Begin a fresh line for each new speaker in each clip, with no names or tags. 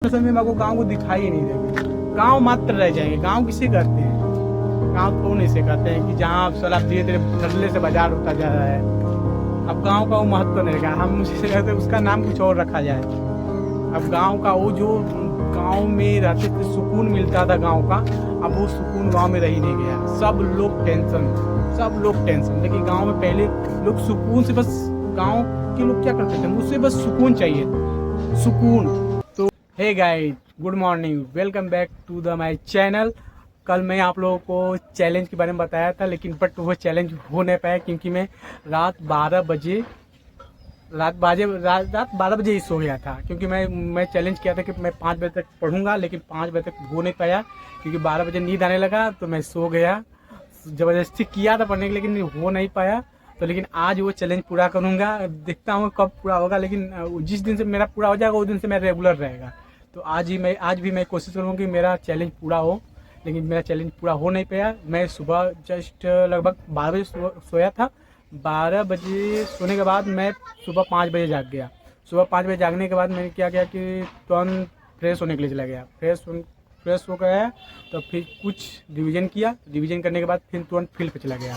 समय मेरे को गांव को दिखाई ही नहीं देगा। गांव मात्र रह जाएंगे। गांव किसे कहते हैं? गांव कौन ऐसे कहते हैं कि जहाँ अब सलाब धीरे धीरे बदलने से बाजार होता जा रहा है। अब गांव का वो महत्व तो नहीं रहेगा। हम मुझे कहते उसका नाम कुछ और रखा जाए। अब गांव का वो जो गांव में रहते थे, सुकून मिलता था गांव का, अब वो सुकून गांव में रह ही नहीं गया। सब लोग टेंशन। लेकिन गांव में पहले लोग सुकून से, बस गांव के लोग क्या करते थे, मुझसे बस सुकून चाहिए, सुकून। Hey guys, good morning, welcome back to the my channel. कल मैं आप लोगों को चैलेंज के बारे में बताया था, लेकिन बट वो चैलेंज हो नहीं पाया क्योंकि मैं रात 12 बजे ही सो गया था। क्योंकि मैं चैलेंज किया था कि मैं 5 बजे तक पढ़ूंगा, लेकिन 5 बजे तक हो नहीं पाया क्योंकि 12 बजे नींद आने लगा तो मैं सो गया। ज़बरदस्ती किया था पढ़ने के, लेकिन हो नहीं पाया। तो लेकिन आज वो चैलेंज पूरा करूंगा, देखता हूँ कब पूरा होगा। लेकिन जिस दिन से मेरा पूरा हो जाएगा उस दिन से मेरा रेगुलर रहेगा। तो आज भी मैं कोशिश करूँगा कि मेरा चैलेंज पूरा हो, लेकिन मेरा चैलेंज पूरा हो नहीं पाया। मैं सुबह जस्ट लगभग 12 बजे सोया था। 12 बजे सोने के बाद मैं सुबह 5 बजे जाग गया। सुबह 5 बजे जागने के बाद मैंने क्या किया कि तुरंत फ्रेश होने के लिए चला गया। फ्रेश हो गया तो फिर कुछ रिवीजन किया। रिवीजन करने के बाद फिर तुरंत फील्ड पे चला गया।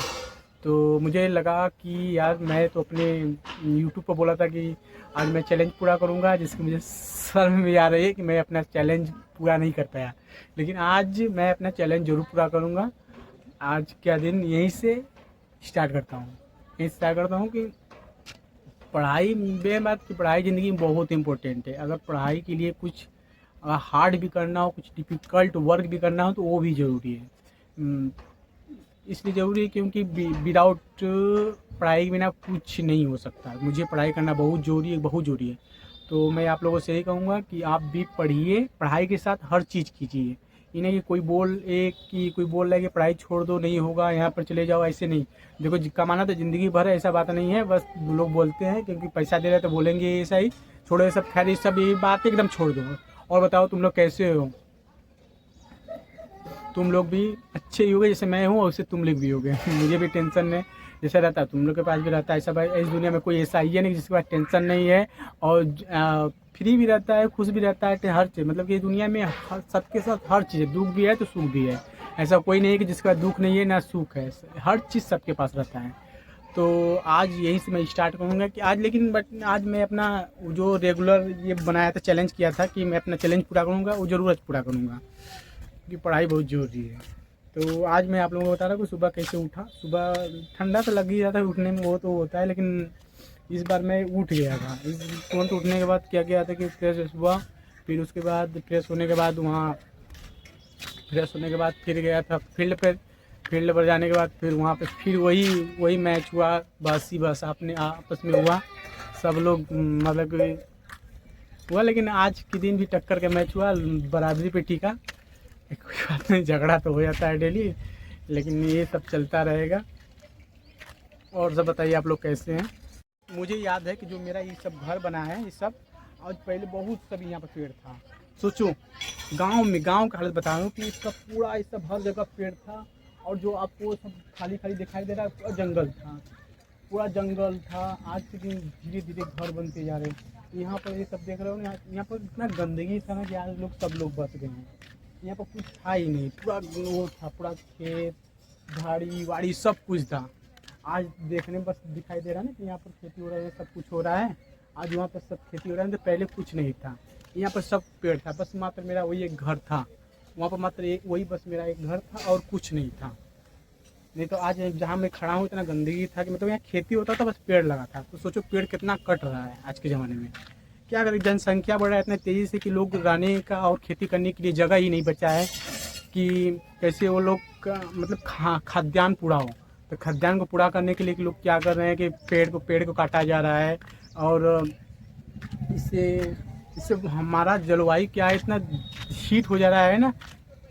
तो मुझे लगा कि यार मैं तो अपने यूट्यूब पर बोला था कि आज मैं चैलेंज पूरा करूंगा, जिसकी मुझे शर्म भी आ रही है कि मैं अपना चैलेंज पूरा नहीं कर पाया। लेकिन आज मैं अपना चैलेंज ज़रूर पूरा करूंगा। आज का दिन यहीं से स्टार्ट करता हूँ कि पढ़ाई, बेबात की पढ़ाई ज़िंदगी में बहुत इंपॉर्टेंट है। अगर पढ़ाई के लिए कुछ हार्ड भी करना हो, कुछ डिफ़िकल्ट वर्क भी करना हो, तो वो भी ज़रूरी है। इसलिए ज़रूरी है क्योंकि विदाउट पढ़ाई के बिना कुछ नहीं हो सकता। मुझे पढ़ाई करना बहुत ज़रूरी है। तो मैं आप लोगों से यही कहूँगा कि आप भी पढ़िए, पढ़ाई के साथ हर चीज़ कीजिए। ये नहीं कि कोई बोल रहा है कि पढ़ाई छोड़ दो, नहीं होगा, यहाँ पर चले जाओ, ऐसे नहीं। देखो, कमाना तो ज़िंदगी भर है, ऐसा बात नहीं है। बस लोग बोलते हैं क्योंकि पैसा दे रहे हैं तो बोलेंगे ऐसा ही, छोड़ो ये सब। खैर, ये सब ये बात एकदम छोड़ दो। और बताओ तुम लोग कैसे हो? तुम लोग भी अच्छे ही होगे जैसे मैं हूँ, और उससे तुम लोग भी होगे। मुझे भी टेंशन है जैसा रहता है, तुम लोग के पास भी रहता है। ऐसा भाई, इस दुनिया में कोई ऐसा ही है नहीं जिसके पास टेंशन नहीं है, और फ्री भी रहता है, खुश भी रहता है। हर चीज़, मतलब कि दुनिया में सबके साथ हर चीज़ है। दुख भी है तो सुख भी है। ऐसा कोई नहीं है कि जिसके पास दुख नहीं है ना सुख है। हर चीज़ सबके पास रहता है। तो आज यहीं से मैं स्टार्ट करूँगा कि आज मैं अपना जो रेगुलर ये बनाया था, चैलेंज किया था कि मैं अपना चैलेंज पूरा करूँगा, वो ज़रूर आज पूरा करूँगा क्योंकि पढ़ाई बहुत ज़रूरी है। तो आज मैं आप लोगों को बता रहा हूँ कि सुबह कैसे उठा। सुबह ठंडा तो लग ही जाता है उठने में, वो तो होता है, लेकिन इस बार मैं उठ गया था। तुरंत उठने के बाद क्या किया था कि फ्रेश हुआ। फिर उसके बाद फ्रेश होने के बाद फिर गया था फील्ड पर जाने के बाद फिर वहाँ पे फिर वही मैच हुआ। बस अपने आपस में हुआ, सब लोग मतलब कि हुआ। लेकिन आज के दिन भी टक्कर का मैच हुआ, बराबरी पे टिका। कोई बात नहीं, झगड़ा तो हो जाता है डेली, लेकिन ये सब चलता रहेगा। और सब बताइए आप लोग कैसे हैं? मुझे याद है कि जो मेरा ये सब घर बना है, ये सब आज पहले बहुत सब यहाँ पर पेड़ था। सोचो, गांव का हालत बता रहा हूँ कि इसका पूरा ये सब हर जगह पेड़ था। और जो आपको सब खाली दिखाई दे रहा है, पूरा जंगल था। आज के दिन धीरे धीरे घर बनते जा रहे हैं। यहाँ पर ये सब देख रहे हो ना, यहाँ पर इतना गंदगी था ना कि आज सब लोग बच गए हैं। यहाँ पर कुछ था ही नहीं, पूरा वो था, पूरा खेत झाड़ी वाड़ी सब कुछ था। आज देखने में बस दिखाई दे रहा है ना कि यहाँ पर खेती हो रहा है, सब कुछ हो रहा है। आज वहाँ पर सब खेती हो रहा है, तो पहले कुछ नहीं था। यहाँ पर सब पेड़ था, बस मात्र मेरा वही एक घर था। वहाँ पर मात्र वही बस मेरा एक घर था और कुछ नहीं था। नहीं तो आज जहाँ मैं खड़ा हूँ इतना गंदगी था कि मतलब यहाँ खेती होता था, बस पेड़ लगा था। तो सोचो पेड़ कितना कट रहा है आज के ज़माने में। क्या करें, जनसंख्या बढ़ रहा है इतने तेज़ी से कि लोग रहने का और खेती करने के लिए जगह ही नहीं बचा है कि कैसे वो लोग का मतलब खाद्यान्न पूरा हो। तो खाद्यान्न को पूरा करने के लिए लोग क्या कर रहे हैं कि पेड़ को काटा जा रहा है। और इससे हमारा जलवायु क्या है, इतना हीट हो जा रहा है ना,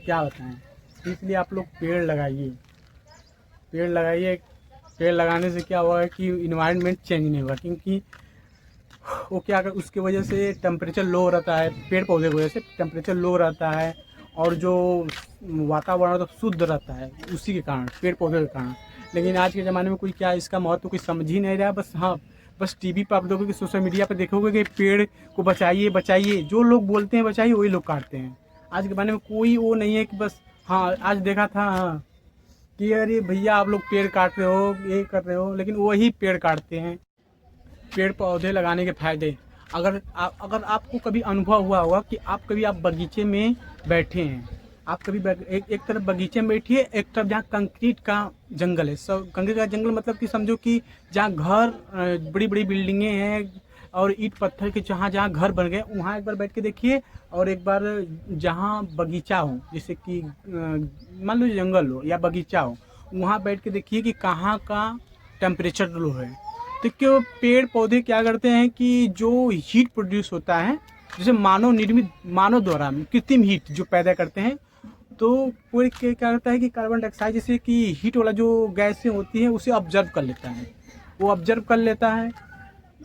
क्या बताएं। इसलिए आप लोग पेड़ लगाइए। पेड़ लगाने से क्या हुआ है कि इन्वायरमेंट चेंज नहीं होगा, क्योंकि वो क्या कर उसकी वजह से टेम्परेचर लो रहता है। पेड़ पौधे की वजह से टेम्परेचर लो रहता है, और जो वातावरण तो शुद्ध रहता है उसी के कारण, पेड़ पौधे के कारण। लेकिन आज के ज़माने में कोई क्या इसका महत्व कोई समझ ही नहीं रहा। बस टीवी पर आप लोगों की सोशल मीडिया पर देखोगे कि पेड़ को बचाइए बचाइए, जो लोग बोलते हैं बचाइए वही लोग काटते हैं। आज के ज़माने में कोई वो नहीं है कि बस हाँ आज देखा था हाँ कि अरे भैया आप लोग पेड़ काट रहे हो ये कर रहे हो, लेकिन वही पेड़ काटते हैं। पेड़ पौधे लगाने के फायदे, अगर आपको कभी अनुभव हुआ होगा कि आप बगीचे में बैठे हैं, आप कभी एक तरफ बगीचे में बैठिए, एक तरफ जहाँ कंक्रीट का जंगल है। सब कंक्रीट का जंगल मतलब कि समझो कि जहाँ घर बड़ी बड़ी बिल्डिंगें हैं और ईंट पत्थर के जहाँ जहाँ घर बन गए, वहाँ एक बार बैठ के देखिए। और एक बार जहाँ बगीचा हो, जैसे कि मान लो जंगल हो या बगीचा हो, वहाँ बैठ के देखिए कि कहाँ का टेम्परेचर लो है। तो क्यों पेड़ पौधे क्या करते हैं कि जो हीट प्रोड्यूस होता है, जैसे मानव निर्मित, मानव द्वारा कृत्रिम हीट जो पैदा करते हैं, तो वो क्या करता है कि कार्बन डाइऑक्साइड जैसे कि हीट वाला जो गैसें होती हैं उसे ऑब्जर्व कर लेता है। वो ऑब्जर्व कर लेता है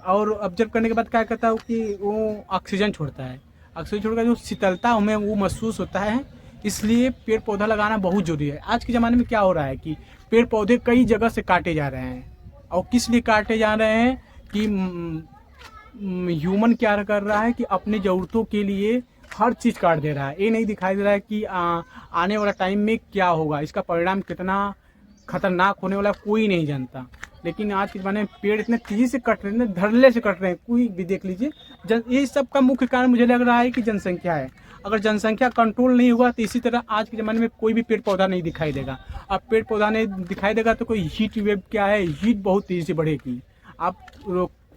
और ऑब्जर्व करने के बाद क्या करता है कि वो ऑक्सीजन छोड़ता है। ऑक्सीजन छोड़कर जो शीतलता हमें वो महसूस होता है। इसलिए पेड़ पौधा लगाना बहुत जरूरी है। आज के ज़माने में क्या हो रहा है कि पेड़ पौधे कई जगह से काटे जा रहे हैं, और किस लिए काटे जा रहे हैं कि ह्यूमन क्या कर रहा है कि अपनी ज़रूरतों के लिए हर चीज़ काट दे रहा है। ये नहीं दिखाई दे रहा है कि आने वाला टाइम में क्या होगा, इसका परिणाम कितना खतरनाक होने वाला कोई नहीं जानता। लेकिन आज के ज़माने में पेड़ इतने तेज़ी से कट रहे हैं, धड़ल्ले से कट रहे हैं, कोई भी देख लीजिए। ये सब का मुख्य कारण मुझे लग रहा है कि जनसंख्या है। अगर जनसंख्या कंट्रोल नहीं हुआ तो इसी तरह आज के ज़माने में कोई भी पेड़ पौधा नहीं दिखाई देगा। अब पेड़ पौधा नहीं दिखाई देगा तो कोई हीट वेव क्या है, हीट बहुत तेज़ी से बढ़ेगी। आप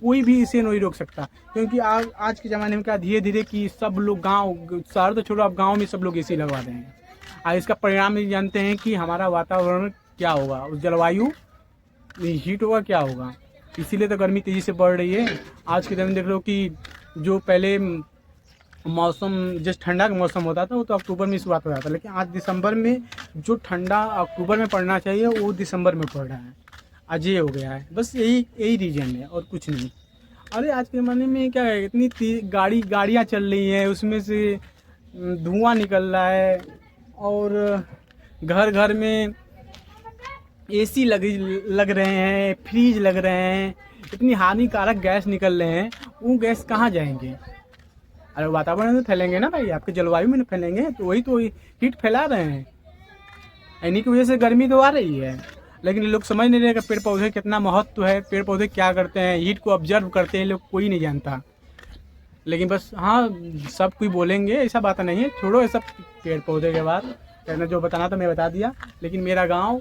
कोई भी इसे नहीं रोक सकता, क्योंकि आज के ज़माने में क्या धीरे धीरे कि सब लोग गांव शहर तो छोड़ो, अब गांव में सब लोग एसी लगवा रहे हैं। और इसका परिणाम ये जानते हैं कि हमारा वातावरण क्या होगा, उस जलवायु हीट होगा क्या होगा। इसीलिए तो गर्मी तेज़ी से बढ़ रही है। आज के दिन देख लो कि जो पहले मौसम जैसे ठंडा का मौसम होता था वो तो अक्टूबर में शुरुआत हो जाता था, लेकिन आज दिसंबर में जो ठंडा अक्टूबर में पड़ना चाहिए वो दिसंबर में पड़ रहा है। आज ये हो गया है, बस यही रीज़न है और कुछ नहीं। अरे आज के ज़माने में क्या है, इतनी गाड़ियाँ चल रही हैं, उसमें से धुआं निकल रहा है, और घर घर में एसी लग रहे हैं, फ्रिज लग रहे हैं, इतनी हानिकारक गैस निकल रहे हैं। वो गैस कहाँ जाएंगे? अरे वातावरण में फैलेंगे ना भाई, आपके जलवायु में फैलेंगे, तो वही तो हीट फैला रहे हैं। इन्हीं की वजह से गर्मी तो आ रही है। लेकिन लोग समझ नहीं रहे कि पेड़ पौधे कितना महत्व है, पेड़ पौधे क्या करते हैं, हीट को ऑब्जर्व करते हैं, लोग कोई नहीं जानता। लेकिन बस हाँ, सब कोई बोलेंगे, ऐसा बात नहीं है, छोड़ो ये सब पेड़ पौधे के बाद। मैंने जो बताना था मैं बता दिया। लेकिन मेरा गाँव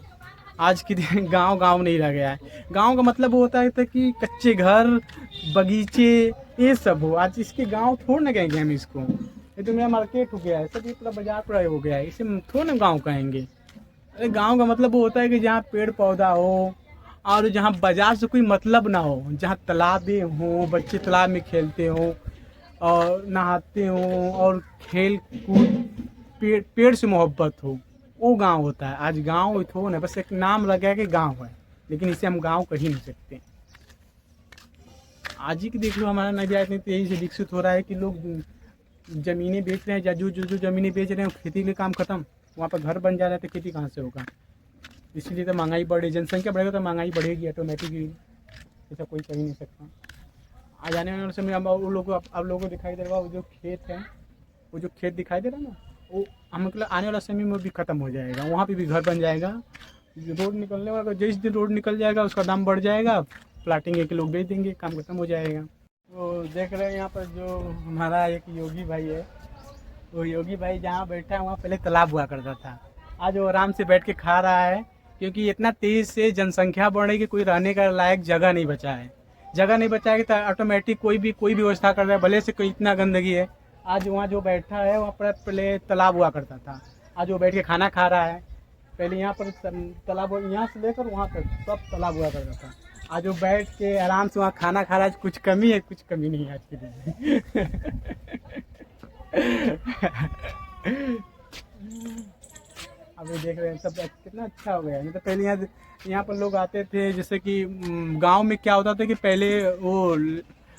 आज के दिन गांव नहीं रह गया है। गांव का मतलब वो होता है कि कच्चे घर, बगीचे, ये सब हो। आज इसके गांव थोड़ ना कहेंगे हम इसको, ये तो मेरा मार्केट हो गया है, सब ये पूरा बाजार पूरा हो गया है, इसे थोड़ ना गांव कहेंगे। अरे गांव का मतलब वो होता है कि जहाँ पेड़ पौधा हो और जहाँ बाजार से कोई मतलब ना हो, जहाँ तालाबें हों, बच्चे तालाब में खेलते हों और नहाते हों, और खेल कूद पेड़ से मोहब्बत हो, वो गांव होता है। आज गांव थो ना, बस एक नाम लगा कि गांव है, लेकिन इसे हम गांव कह ही नहीं सकते। आज ही की देख लो, हमारा नदिया इतनी तेजी से विकसित हो रहा है कि लोग ज़मीनें बेच रहे हैं, जो ज़मीनें बेच रहे हैं खेती के काम खत्म, वहाँ पर घर बन जा रहा है, तो खेती कहाँ से होगा। इसलिए तो महंगाई बढ़ रही, जनसंख्या बढ़ेगा तो महंगाई बढ़ेगी ऑटोमेटिकली, ऐसा कोई कह ही नहीं सकता। आ जाने वाले समय अब लोगों को दिखाई दे रहा है, वो जो खेत है, वो जो खेत दिखाई दे रहा है ना, वो हम मतलब आने वाला समय में भी ख़त्म हो जाएगा, वहाँ पे भी घर बन जाएगा। रोड निकलने वाला, जिस दिन रोड निकल जाएगा उसका दाम बढ़ जाएगा, प्लाटिंग के लोग बेच देंगे, काम खत्म हो जाएगा। तो देख रहे हैं यहाँ पर जो हमारा एक योगी भाई है, वो योगी भाई जहाँ बैठा है वहाँ पहले तालाब हुआ करता था। आज वो आराम से बैठ के खा रहा है, क्योंकि इतना तेज़ से जनसंख्या बढ़ रही है कि कोई रहने का लायक जगह नहीं बचा है। जगह नहीं बचाएगी तो ऑटोमेटिक कोई भी व्यवस्था कर रहा है, भले से कोई इतना गंदगी है। आज वहाँ जो बैठा है वहाँ पर पहले तालाब हुआ करता था, आज वो बैठ के खाना खा रहा है। पहले यहाँ पर तालाब, यहाँ से लेकर वहाँ तक सब तालाब हुआ करता था। आज वो बैठ के आराम से वहाँ खाना खा रहा है। कुछ कमी है? कुछ कमी नहीं है आज के दिन। अभी देख रहे हैं सब कितना अच्छा हो गया है। नहीं तो पहले यहाँ पर लोग आते थे, जैसे कि गांव में क्या होता था कि पहले वो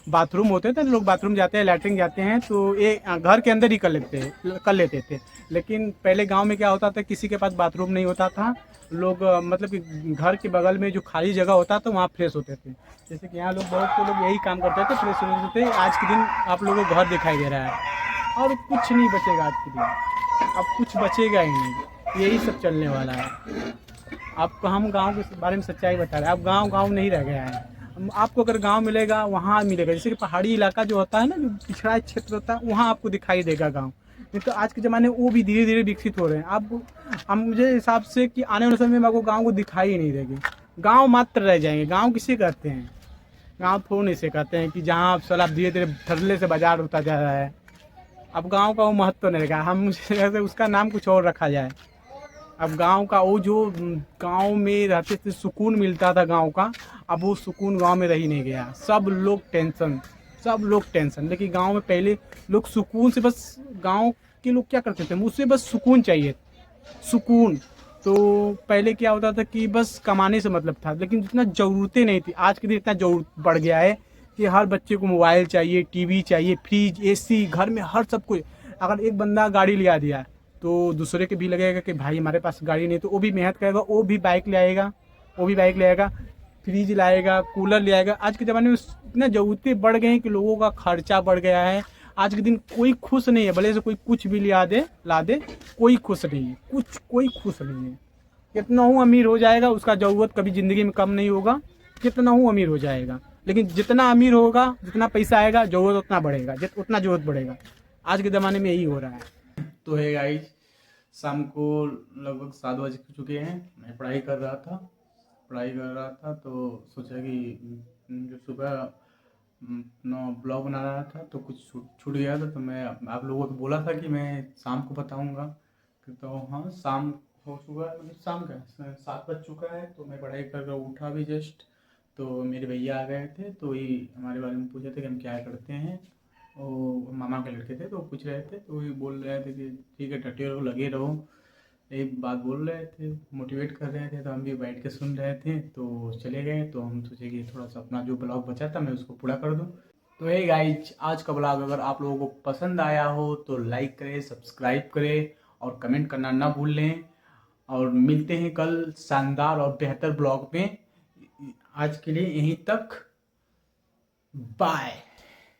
बाथरूम होते थे, लोग बाथरूम जाते हैं, लैट्रिन जाते हैं तो ये घर के अंदर ही कर लेते थे। लेकिन पहले गांव में क्या होता था, किसी के पास बाथरूम नहीं होता था, लोग मतलब कि घर के बगल में जो खाली जगह होता था वहाँ फ्रेश होते थे। जैसे कि यहाँ लोग बहुत से लोग यही काम करते थे, फ्रेश होते थे। आज के दिन आप लोगों को घर दिखाई दे रहा है और कुछ नहीं बचेगा आज के दिन, अब कुछ बचेगा ही नहीं, यही सब चलने वाला है। आपको हम गांव के बारे में सच्चाई बता रहे हैं, अब गांव नहीं रह गया है। आपको अगर गांव मिलेगा वहाँ मिलेगा, जैसे कि पहाड़ी इलाका जो होता है ना, जो पिछड़ा क्षेत्र होता है, वहाँ आपको दिखाई देगा गांव। नहीं तो आज के ज़माने में वो भी धीरे धीरे विकसित हो रहे हैं। अब मुझे हिसाब से कि आने वाले समय में आपको गाँव को दिखाई ही नहीं देगी, गाँव मात्र रह जाएंगे। गाँव किसे कहते हैं? गाँव थोड़े से कहते हैं कि जहाँ साला धीरे धीरे धरले से बाजार होता जा रहा है। अब गाँव का वो महत्व नहीं रहेगा, हम मुझे कहते हैं उसका नाम कुछ और रखा जाए। अब गांव का वो जो गांव में रहते थे सुकून मिलता था गांव का, अब वो सुकून गांव में रही नहीं गया। सब लोग टेंशन। लेकिन गांव में पहले लोग सुकून से, बस गांव के लोग क्या करते थे, मुझसे बस सुकून चाहिए, सुकून। तो पहले क्या होता था कि बस कमाने से मतलब था, लेकिन जितना ज़रूरतें नहीं थी। आज के दिन इतना ज़रूरत बढ़ गया है कि हर बच्चे को मोबाइल चाहिए, टीवी चाहिए, फ्रिज, एसी, घर में हर सब कुछ। अगर एक बंदा गाड़ी लिया दिया तो दूसरे के भी लगेगा कि भाई हमारे पास गाड़ी नहीं, तो वो भी मेहनत करेगा, वो भी बाइक ले आएगा, फ्रिज लाएगा, कूलर ले आएगा। आज के ज़माने में इतना ज़रूरतें बढ़ गई हैं कि लोगों का खर्चा बढ़ गया है। आज के दिन कोई खुश नहीं है, भले से कोई कुछ भी ला दे, कोई खुश नहीं है, कोई खुश नहीं है। कितना हूँ अमीर हो जाएगा, उसका ज़रूरत कभी ज़िंदगी में कम नहीं होगा। कितना हूँ अमीर हो जाएगा, लेकिन जितना अमीर होगा, जितना पैसा आएगा, ज़रूरत उतना बढ़ेगा, उतना ज़रूरत बढ़ेगा। आज के ज़माने में यही हो रहा है। तो है गाइस, शाम को लगभग 7 बज चुके हैं। मैं पढ़ाई कर रहा था तो सोचा कि जो सुबह अपना ब्लॉग बना रहा था तो कुछ छूट गया था, तो मैं आप लोगों को बोला था कि मैं शाम को बताऊंगा। तो हाँ, शाम हो चुका है, मतलब शाम का 7 बज चुका है। तो मैं पढ़ाई कर उठा भी जस्ट, तो मेरे भैया आ गए थे, तो ये हमारे बारे में पूछे थे कि हम क्या करते हैं। वो मामा के लड़के थे, तो पूछ रहे थे, तो वही बोल रहे थे कि ठीक है, टट्टी रहो, लगे रहो, एक बात बोल रहे थे, मोटिवेट कर रहे थे। तो हम भी बैठ के सुन रहे थे, तो चले गए। तो हम सोचे कि थोड़ा सा अपना जो ब्लॉग बचा था मैं उसको पूरा कर दूं। तो हे गाइज, आज का ब्लॉग अगर आप लोगों को पसंद आया हो तो लाइक करें, सब्सक्राइब करें और कमेंट करना ना भूलें। और मिलते हैं कल शानदार और बेहतर ब्लॉग में। आज के लिए यहीं तक, बाय।